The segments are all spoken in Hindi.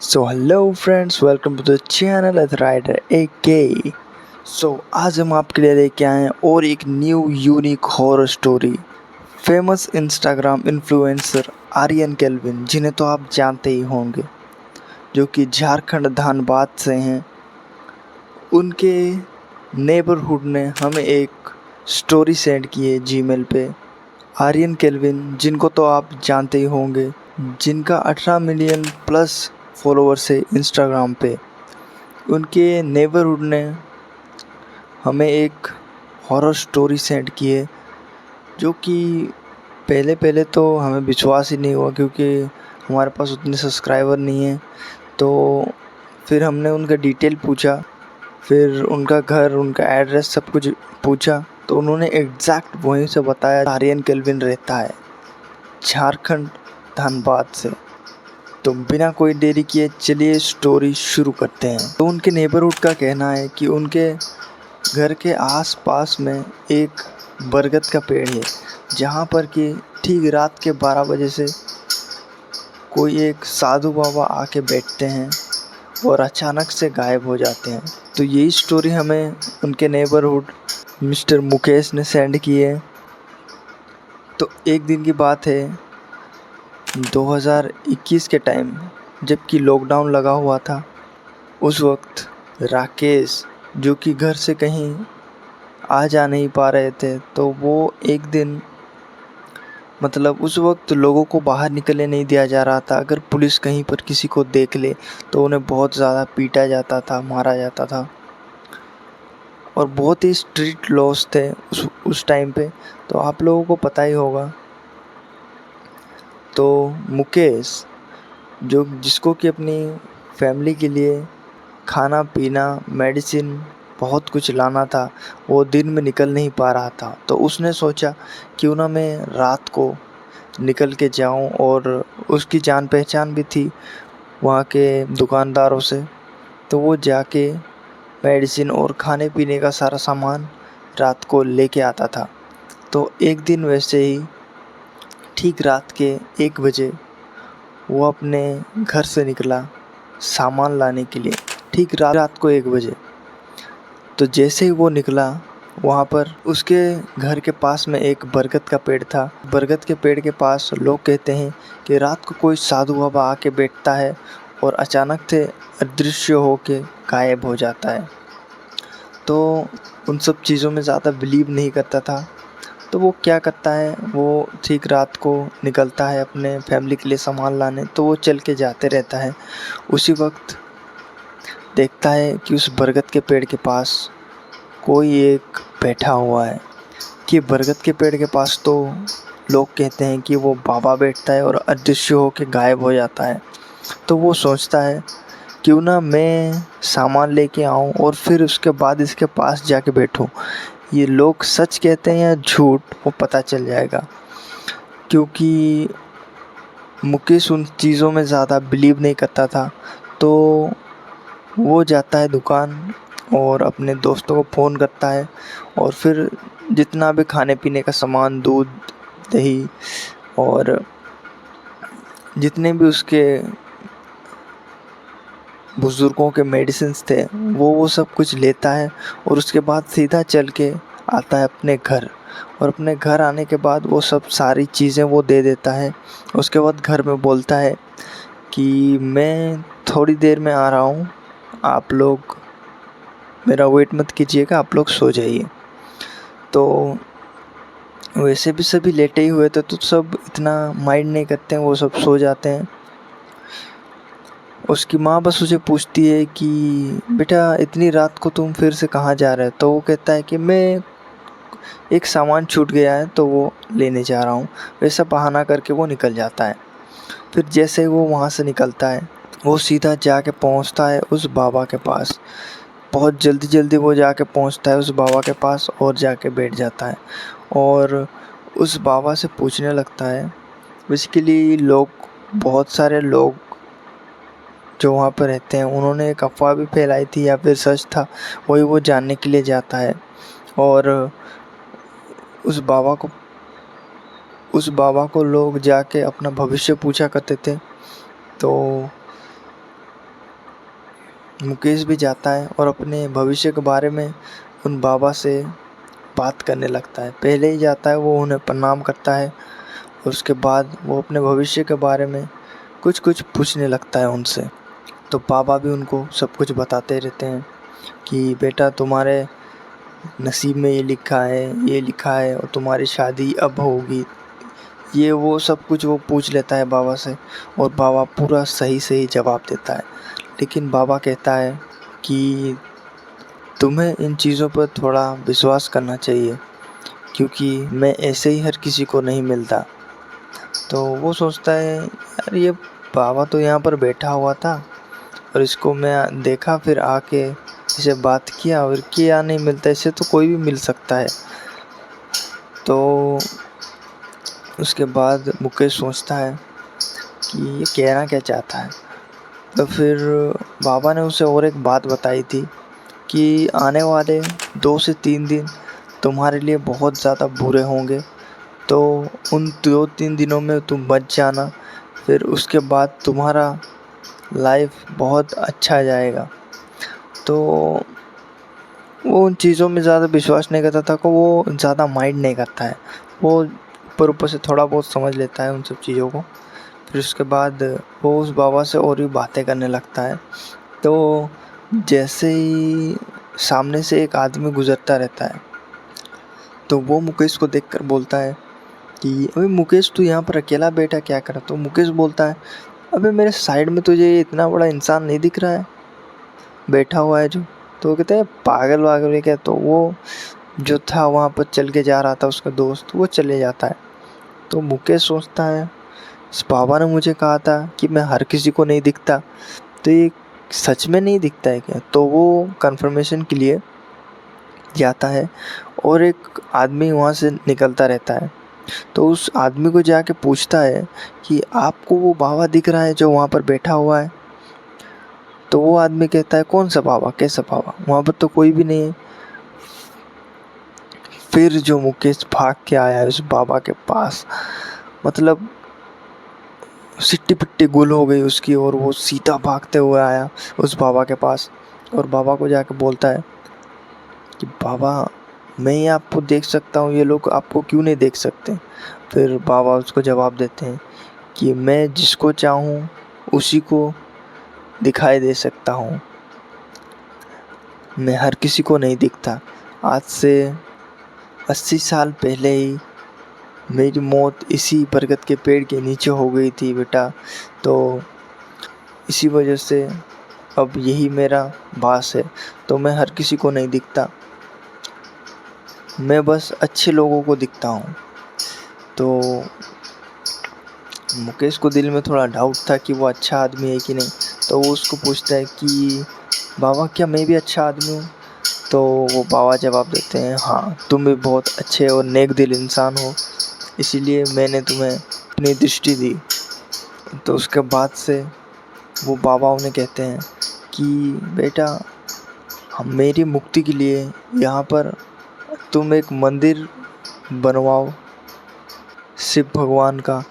So hello friends, welcome to the channel eth rider AK। आज हम आपके लिए लेके आए हैं और एक new unique horror story. Famous Instagram influencer Aryan Kelvin, जिन्हें तो आप जानते ही होंगे, जो कि झारखंड धनबाद से हैं। उनके नेबरहुड ने हमें एक स्टोरी सेंड की है जीमेल पे। आर्यन केल्विन, जिनको तो आप जानते ही होंगे, जिनका 18 मिलियन प्लस फॉलोअर्स है इंस्टाग्राम पे। उनके नेबरहुड ने हमें एक हॉरर स्टोरी सेंड की है, जो कि पहले पहले तो हमें विश्वास ही नहीं हुआ, क्योंकि हमारे पास उतने सब्सक्राइबर नहीं हैं। तो फिर हमने उनका डिटेल पूछा, फिर उनका घर, उनका एड्रेस सब कुछ पूछा, तो उन्होंने एग्जैक्ट वहीं से बताया आर्यन केल्विन रहता है झारखंड धनबाद से। तो बिना कोई देरी किए चलिए स्टोरी शुरू करते हैं। तो उनके नेबरहुड का कहना है कि उनके घर के आसपास में एक बरगद का पेड़ है, जहाँ पर कि ठीक रात के 12 बजे से कोई एक साधु बाबा आके बैठते हैं और अचानक से गायब हो जाते हैं। तो यही स्टोरी हमें उनके नेबरहुड मिस्टर मुकेश ने सेंड की है। तो एक दिन की बात है, 2021 के टाइम, जबकि लॉकडाउन लगा हुआ था। उस वक्त राकेश, जो कि घर से कहीं आ जा नहीं पा रहे थे, तो वो एक दिन, मतलब उस वक्त लोगों को बाहर निकलने नहीं दिया जा रहा था। अगर पुलिस कहीं पर किसी को देख ले तो उन्हें बहुत ज़्यादा पीटा जाता था, मारा जाता था, और बहुत ही स्ट्रिक्ट लॉज थे उस टाइम पे। तो आप लोगों को पता ही होगा। तो मुकेश, जो जिसको कि अपनी फैमिली के लिए खाना पीना, मेडिसिन, बहुत कुछ लाना था, वो दिन में निकल नहीं पा रहा था। तो उसने सोचा क्यों ना मैं रात को निकल के जाऊं, और उसकी जान पहचान भी थी वहाँ के दुकानदारों से। तो वो जाके मेडिसिन और खाने पीने का सारा सामान रात को लेके आता था। तो एक दिन वैसे ही ठीक रात के 1 बजे वो अपने घर से निकला सामान लाने के लिए, ठीक रात को 1 बजे। तो जैसे ही वो निकला, वहाँ पर उसके घर के पास में एक बरगद का पेड़ था। बरगद के पेड़ के पास लोग कहते हैं कि रात को कोई साधु बाबा आके बैठता है और अचानक से अदृश्य होके गायब हो जाता है। तो उन सब चीज़ों में ज़्यादा बिलीव नहीं करता था। तो वो क्या करता है, वो ठीक रात को निकलता है अपने फैमिली के लिए सामान लाने। तो वो चल के जाते रहता है। उसी वक्त देखता है कि उस बरगद के पेड़ के पास कोई एक बैठा हुआ है। कि बरगद के पेड़ के पास तो लोग कहते हैं कि वो बाबा बैठता है और अदृश्य होकर गायब हो जाता है। तो वो सोचता है क्यों ना मैं सामान लेके आऊँ और फिर उसके बाद इसके पास जाके बैठूँ। ये लोग सच कहते हैं या झूठ, वो पता चल जाएगा। क्योंकि मुकेश उन चीज़ों में ज़्यादा बिलीव नहीं करता था। तो वो जाता है दुकान और अपने दोस्तों को फ़ोन करता है, और फिर जितना भी खाने पीने का सामान, दूध, दही, और जितने भी उसके बुज़ुर्गों के मेडिसिन्स थे, वो सब कुछ लेता है। और उसके बाद सीधा चल के आता है अपने घर। और अपने घर आने के बाद वो सब सारी चीज़ें वो दे देता है। उसके बाद घर में बोलता है कि मैं थोड़ी देर में आ रहा हूँ, आप लोग मेरा वेट मत कीजिएगा, आप लोग सो जाइए। तो वैसे भी सभी लेटे ही हुए थे, तो सब इतना माइंड नहीं करते हैं, वो सब सो जाते हैं। उसकी माँ बस उसे पूछती है कि बेटा, इतनी रात को तुम फिर से कहाँ जा रहे हो? तो वो कहता है कि मैं एक सामान छूट गया है, तो वो लेने जा रहा हूँ। वैसा बहाना करके वो निकल जाता है। फिर जैसे ही वो वहाँ से निकलता है, वो सीधा जाके पहुँचता है उस बाबा के पास। बहुत जल्दी जल्दी वो जाके पहुँचता है उस बाबा के पास और जाके बैठ जाता है, और उस बाबा से पूछने लगता है। बेसिकली लोग, बहुत सारे लोग जो वहाँ पर रहते हैं, उन्होंने एक अफ़वाह भी फैलाई थी या फिर सच था, वही वो जानने के लिए जाता है। और उस बाबा को लोग जाके अपना भविष्य पूछा करते थे। तो मुकेश भी जाता है और अपने भविष्य के बारे में उन बाबा से बात करने लगता है। पहले ही जाता है, वो उन्हें प्रणाम करता है और उसके बाद वो अपने भविष्य के बारे में कुछ कुछ पूछने लगता है उनसे। तो बाबा भी उनको सब कुछ बताते रहते हैं कि बेटा तुम्हारे नसीब में ये लिखा है और तुम्हारी शादी अब होगी। ये वो सब कुछ वो पूछ लेता है बाबा से और बाबा पूरा सही सही जवाब देता है। लेकिन बाबा कहता है कि तुम्हें इन चीज़ों पर थोड़ा विश्वास करना चाहिए, क्योंकि मैं ऐसे ही हर किसी को नहीं मिलता। तो वो सोचता है यार ये बाबा तो यहाँ पर बैठा हुआ था और इसको मैं देखा, फिर आके इसे बात किया और क्या नहीं मिलता, इससे तो कोई भी मिल सकता है। तो उसके बाद मुकेश सोचता है कि ये कहना क्या चाहता है। तो फिर बाबा ने उसे और एक बात बताई थी कि आने वाले 2 से 3 दिन तुम्हारे लिए बहुत ज़्यादा बुरे होंगे, तो उन 2-3 दिनों में तुम बच जाना, फिर उसके बाद तुम्हारा लाइफ बहुत अच्छा जाएगा। तो वो उन चीज़ों में ज़्यादा विश्वास नहीं करता था, को वो ज़्यादा माइंड नहीं करता है, वो ऊपर से थोड़ा बहुत समझ लेता है उन सब चीज़ों को। फिर उसके बाद वो उस बाबा से और भी बातें करने लगता है। तो जैसे ही सामने से एक आदमी गुजरता रहता है, तो वो मुकेश को देखकर बोलता है कि अबे मुकेश, तू यहाँ पर अकेला बैठा क्या कर। तो मुकेश बोलता है अबे मेरे साइड में तुझे इतना बड़ा इंसान नहीं दिख रहा है बैठा हुआ है जो। तो वो कहते हैं पागल वागल है क्या। तो वो जो था वहाँ पर चल के जा रहा था उसका दोस्त, वो चले जाता है। तो मुकेश सोचता है इस बाबा ने मुझे कहा था कि मैं हर किसी को नहीं दिखता, तो ये सच में नहीं दिखता है क्या। तो वो कंफर्मेशन के लिए जाता है और एक आदमी वहाँ से निकलता रहता है। तो उस आदमी को जाके पूछता है कि आपको वो बाबा दिख रहा है जो वहाँ पर बैठा हुआ है। तो वो आदमी कहता है कौन सा बाबा, कैसा बाबा, वहाँ पर तो कोई भी नहीं है। फिर जो मुकेश भाग के आया है उस बाबा के पास, मतलब सिट्टी पिट्टी गुल हो गई उसकी, और वो सीधा भागते हुए आया उस बाबा के पास और बाबा को जाके बोलता है कि बाबा मैं ही आपको देख सकता हूँ, ये लोग आपको क्यों नहीं देख सकते। फिर बाबा उसको जवाब देते हैं कि मैं जिसको चाहूँ उसी को दिखाई दे सकता हूँ, मैं हर किसी को नहीं दिखता। आज से 80 साल पहले ही मेरी मौत इसी बरगद के पेड़ के नीचे हो गई थी बेटा, तो इसी वजह से अब यही मेरा वास है। तो मैं हर किसी को नहीं दिखता, मैं बस अच्छे लोगों को दिखता हूँ। तो मुकेश को दिल में थोड़ा डाउट था कि वो अच्छा आदमी है कि नहीं। तो वो उसको पूछता है कि बाबा क्या मैं भी अच्छा आदमी हूँ। तो वो बाबा जवाब देते हैं हाँ तुम भी बहुत अच्छे और नेक दिल इंसान हो, इसीलिए मैंने तुम्हें अपनी दृष्टि दी। तो उसके बाद से वो बाबा उन्हें कहते हैं कि बेटा हम मेरी मुक्ति के लिए यहाँ पर तुम एक मंदिर बनवाओ शिव भगवान का,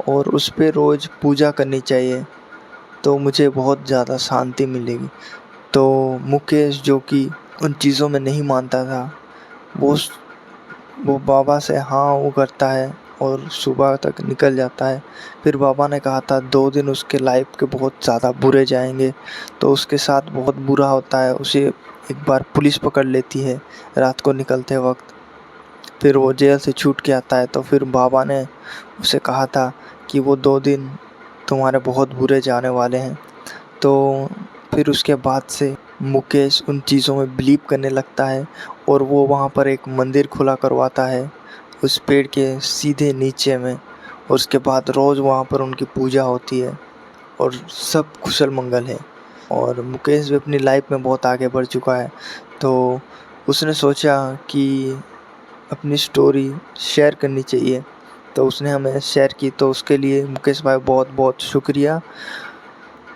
और उस पर रोज़ पूजा करनी चाहिए, तो मुझे बहुत ज़्यादा शांति मिलेगी। तो मुकेश जो कि उन चीज़ों में नहीं मानता था, वो बाबा से हाँ वो करता है और सुबह तक निकल जाता है। फिर बाबा ने कहा था 2 दिन उसके लाइफ के बहुत ज़्यादा बुरे जाएंगे, तो उसके साथ बहुत बुरा होता है। उसे एक बार पुलिस पकड़ लेती है रात को निकलते वक्त, फिर वो जेल से छूट के आता है। तो फिर बाबा ने उसे कहा था कि वो 2 दिन तुम्हारे बहुत बुरे जाने वाले हैं। तो फिर उसके बाद से मुकेश उन चीज़ों में बिलीव करने लगता है और वो वहाँ पर एक मंदिर खुला करवाता है उस पेड़ के सीधे नीचे में, और उसके बाद रोज़ वहाँ पर उनकी पूजा होती है और सब कुशल मंगल है। और मुकेश भी अपनी लाइफ में बहुत आगे बढ़ चुका है, तो उसने सोचा कि अपनी स्टोरी शेयर करनी चाहिए, तो उसने हमें शेयर की। तो उसके लिए मुकेश भाई बहुत बहुत शुक्रिया।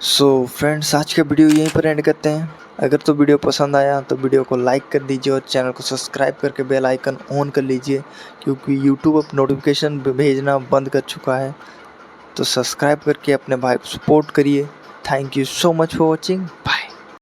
सो फ्रेंड्स आज का वीडियो यहीं पर एंड करते हैं। अगर तो वीडियो पसंद आया तो वीडियो को लाइक कर दीजिए और चैनल को सब्सक्राइब करके बेल आइकन ऑन कर लीजिए, क्योंकि यूट्यूब अब नोटिफिकेशन भेजना बंद कर चुका है। तो सब्सक्राइब करके अपने भाई को सपोर्ट करिए। Thank you so much for watching. Bye.